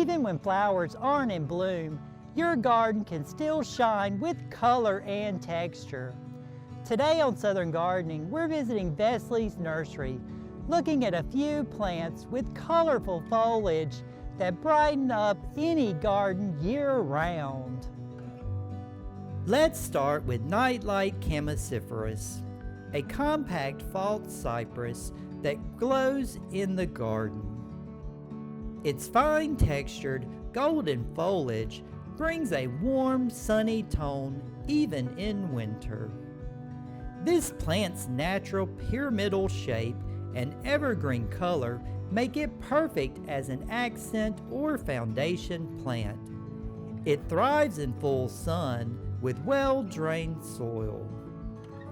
Even when flowers aren't in bloom, your garden can still shine with color and texture. Today on Southern Gardening, we're visiting Vesely's nursery, looking at a few plants with colorful foliage that brighten up any garden year-round. Let's start with Night Light Chamaecyparis, a compact false cypress that glows in the garden. Its fine-textured golden foliage brings a warm, sunny tone even in winter. This plant's natural pyramidal shape and evergreen color make it perfect as an accent or foundation plant. It thrives in full sun with well-drained soil.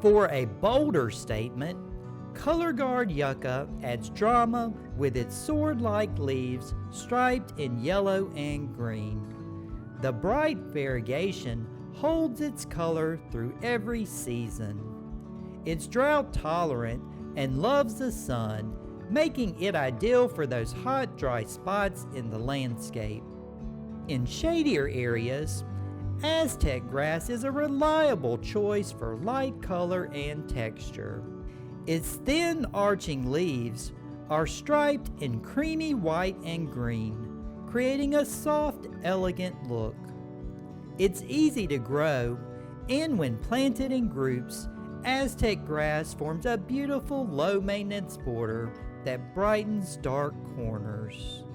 For a bolder statement, Guard Yucca adds drama with its sword-like leaves striped in yellow and green. The bright variegation holds its color through every season. It's drought-tolerant and loves the sun, making it ideal for those hot, dry spots in the landscape. In shadier areas, Aztec Grass is a reliable choice for light color and texture. Its thin, arching leaves are striped in creamy white and green, creating a soft, elegant look. It's easy to grow, and when planted in groups, Aztec Grass forms a beautiful low-maintenance border that brightens dark corners.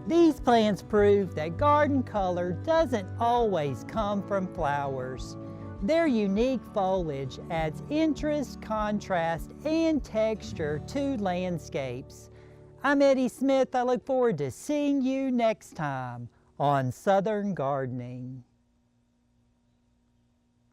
These plants prove that garden color doesn't always come from flowers. Their unique foliage adds interest, contrast, and texture to landscapes. I'm Eddie Smith. I look forward to seeing you next time on Southern Gardening.